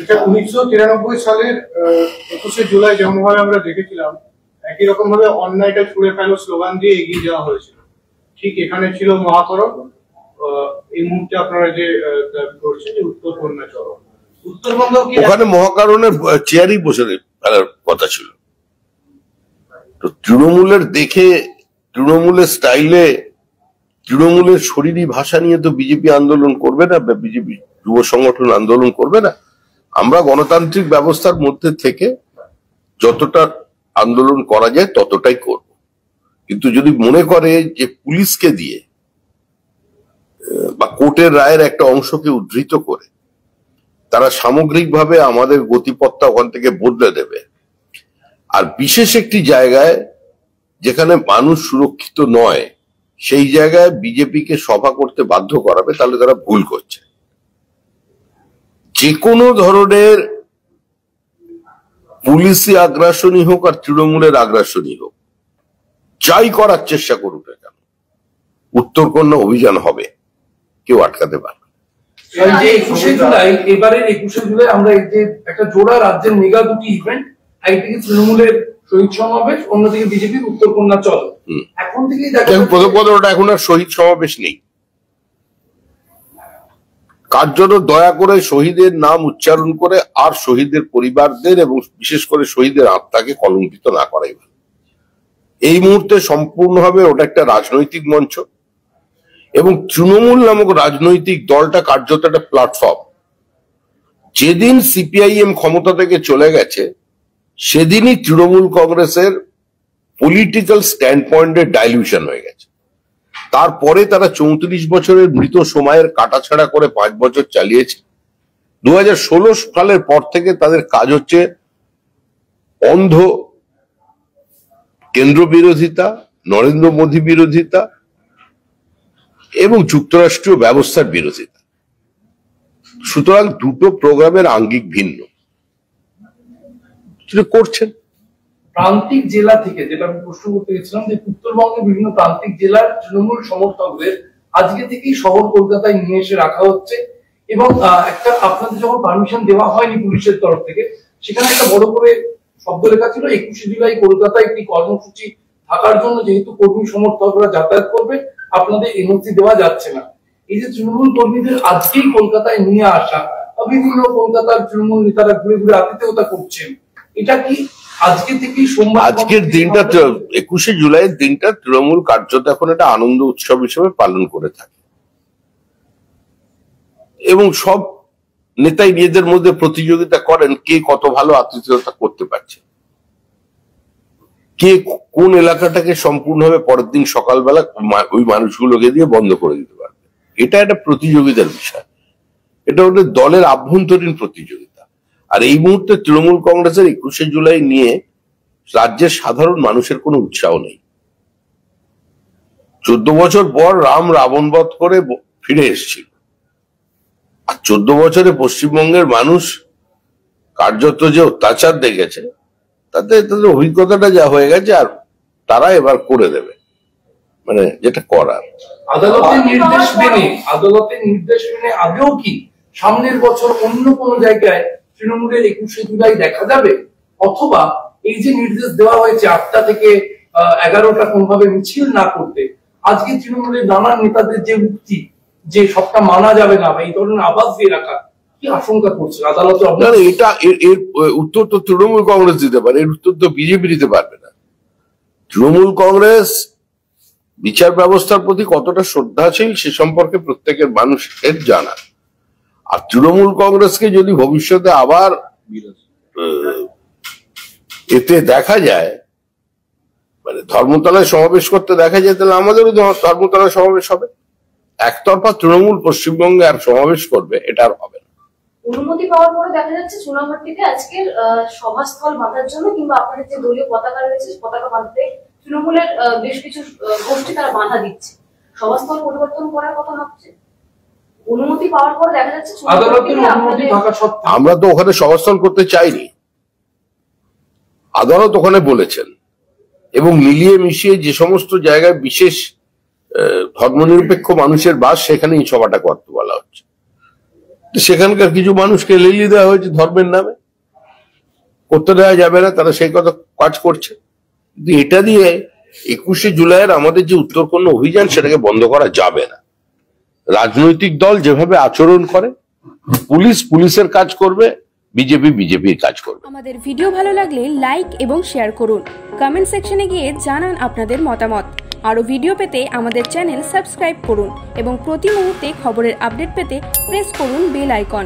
এটা 1993 সালের 21শে জুলাই যেমন ভাবে আমরা দেখেছিলাম, একই রকম ভাবে অন্যায়টা ছুড়ে ফেলো স্লোগান দিয়ে এগিয়ে যাওয়া হয়েছিল। ঠিক এখানে ছিল মহাকরণ। এই মুহূর্তে আপনারা যে দাবি করছেন যে উত্তর কন্যা চলো, উত্তরবঙ্গ ওখানে মহাকরণের চেয়ারই বসে ফেলার কথা ছিল। তো তৃণমূলের দেখে, তৃণমূলের স্টাইলে, তৃণমূলের শরীরী ভাষা নিয়ে তো বিজেপি আন্দোলন করবে না, বিজেপি যুব সংগঠন আন্দোলন করবে না। আমরা গণতান্ত্রিক ব্যবস্থার মধ্যে থেকে যতটা আন্দোলন করা যায় ততটাই করব। কিন্তু যদি মনে করে যে পুলিশকে দিয়ে বা কোর্টের রায়ের একটা অংশকে উদ্ধৃত করে তারা সামগ্রিকভাবে আমাদের গতিপথটা ওখান থেকে বদলে দেবে, আর বিশেষ একটি জায়গায় যেখানে মানুষ সুরক্ষিত নয় সেই জায়গায় বিজেপিকে সভা করতে বাধ্য করাবে, তাহলে তারা ভুল করছে। যে কোনো ধরনের পুলিশি আগ্রাসনই হোক আর তৃণমূলের আগ্রাসনই হোক, যাই করার চেষ্টা করুক না কেন, উত্তরকন্যা অভিযান হবে, কেউ আটকাতে পারবে। এবারের 21শে জুলাই আমরা এই যে একটা জোড়া রাজ্যের মেগা দুটি ইভেন্ট, একদিকে তৃণমূলের শহীদ সমাবেশ, অন্যদিকে বিজেপির উত্তরকন্যা চল, এখন থেকেই ওটা এখন আর শহীদ সমাবেশ নেই। কার জন্য দয়া করে শহীদের নাম উচ্চারণ করে আর শহীদের পরিবারদের এবং বিশেষ করে শহীদের আত্মাকে কলঙ্কিত না করাই ভালো। এই মুহূর্তে সম্পূর্ণভাবে ওটা একটা রাজনৈতিক মঞ্চ এবং তৃণমূল নামক রাজনৈতিক দলটা কার্যত একটা প্ল্যাটফর্ম। যেদিন সিপিআইএম ক্ষমতা থেকে চলে গেছে সেদিনই তৃণমূল কংগ্রেসের পলিটিক্যাল স্ট্যান্ড পয়েন্টের ডাইলিউশন হয়ে গেছে। তারপরে তারা 34 বছরের মৃত সময়ের কাটাছাড়া করে 5 বছর চালিয়েছে। 2016 সালের পর থেকে তাদের কাজ হচ্ছে অন্ধ কেন্দ্র বিরোধিতা, নরেন্দ্র মোদী বিরোধিতা এবং যুক্তরাষ্ট্রীয় ব্যবস্থার বিরোধিতা। সুতরাং দুটো প্রোগ্রামের আঙ্গিক ভিন্ন করছেন। প্রান্তিক জেলা থেকে যেটা আমি প্রশ্ন করতে গেছিলাম যে উত্তরবঙ্গের বিভিন্ন প্রান্তিক জেলার তৃণমূল সমর্থকদের আজকে থেকেই শহর কলকাতায় নিয়ে এসে রাখা হচ্ছে এবং একটা আপনাদের যখন পারমিশন দেওয়া হয়নি পুলিশের তরফ থেকে, সেখানে একটা বড় করে শব্দ লেখা ছিল 21শে জুলাই কলকাতায় একটি কর্মসূচি থাকার জন্য যেহেতু কর্মী সমর্থকরা যাতায়াত করবে আপনাদের এনওসি দেওয়া যাচ্ছে না। এই যে তৃণমূল কর্মীদের আজকেই কলকাতায় নিয়ে আসা, বিভিন্ন কলকাতার তৃণমূল নেতারা ঘুরে ঘুরে আতিথেয়তা করছেন, এটা কি আজকে থেকে সোমবার, আজকের দিনটা 21শে জুলাইয়ের দিনটা তৃণমূল কার্যত এখন একটা আনন্দ উৎসব হিসেবে পালন করে থাকে এবং সব নেতাই নিজেদের মধ্যে প্রতিযোগিতা করেন কে কত ভালো আতিথেয়তা করতে পারছে, কে কোন এলাকাটাকে সম্পূর্ণভাবে পরের দিন সকালবেলা ওই মানুষগুলোকে দিয়ে বন্ধ করে দিতে পারবে। এটা একটা প্রতিযোগিতার বিষয়, এটা ওদের দলের আভ্যন্তরীণ প্রতিযোগিতা। আর এই মুহূর্তে তৃণমূল কংগ্রেসের 21শে জুলাই নিয়ে রাজ্যের সাধারণ মানুষের কোনো উৎসাহ নেই। 14 বছর পর রাম রাবণ বধ করে ফিরে এসেছিল, আর 14 বছরে পশ্চিমবঙ্গের মানুষ কার্যত যে অত্যাচার দেখেছে তাতে তাদের অভিজ্ঞতাটা যা হয়ে গেছে, আর তারা এবার করে দেবে মানে যেটা করার। আদালতের নির্দেশ মেনে আদৌ কি সামনের বছর অন্য কোন জায়গায় তৃণমূলের 21শে জুলাই দেখা যাবে, অথবা এই যে নির্দেশ দেওয়া হয়েছে 8টা থেকে 11টা কোনভাবে মিছিল না করতে, আজকে তৃণমূলের নানান নেতাদের যে উক্তি যে সবটা মানা যাবে না বা এই ধরনের আবাস দিয়ে রাখা, কি আশঙ্কা করছে আদালত? এটা এর উত্তর তো তৃণমূল কংগ্রেস দিতে পারে, এর উত্তর তো বিজেপি দিতে পারবে না। তৃণমূল কংগ্রেস বিচার ব্যবস্থার প্রতি কতটা শ্রদ্ধাশীল সে সম্পর্কে প্রত্যেকের মানুষের জানা। আর তৃণমূল কংগ্রেসকে যদি ভবিষ্যতে আবার এতে দেখা যায়, মানে ধর্মতলায় সমাবেশ করতে দেখা যায়, তাহলে আমাদেরও ধর্মতলায় সমাবেশ হবে। একতরফা তৃণমূল পশ্চিমবঙ্গে আর সমাবেশ করবে, এটা আর হবে না। অনুমতি পাওয়ার পরে দেখা যাচ্ছে সোনামাটিতে আজকের সভাস্থল বাঁধার জন্য কিংবা আপনাদের যে দলীয় পতাকা রয়েছে পতাকা বাঁধতে তৃণমূলের বেশ কিছু গোষ্ঠী তারা বাধা দিচ্ছে, সভাস্থল পরিবর্তন করার কথা ভাবছে। অনুমতি পাওয়ার পরে দেখা যাচ্ছে আমরা তো ওখানে সভাস্থল করতে চাইনি, আদালত ওখানে বলেছেন, এবং মিলিয়ে মিশিয়ে যে সমস্ত জায়গায় বিশেষ ধর্মনিরপেক্ষ মানুষের বাস সেখানে এই সভাটা করতে বলা হচ্ছে। সেখানকার কিছু মানুষকে লেলিয়ে দেওয়া হয়েছে ধর্মের নামে, করতে দেওয়া যাবে না, তারা সেই কথা কাজ করছে। কিন্তু এটা দিয়ে 21শে জুলাইয়ের আমাদের যে উত্তরকন্যা অভিযান সেটাকে বন্ধ করা যাবে না। রাজনৈতিক দল যেভাবে আচরণ করে, পুলিশের কাজ করবে, বিজেপির কাজ করবে। আমাদের ভিডিও ভালো লাগলে লাইক এবং শেয়ার করুন। কমেন্ট সেকশনে গিয়ে জানান আপনাদের মতামত। আরো ভিডিও পেতে আমাদের চ্যানেল সাবস্ক্রাইব করুন এবং প্রতি মুহূর্তে খবরের আপডেট পেতে প্রেস করুন বেল আইকন।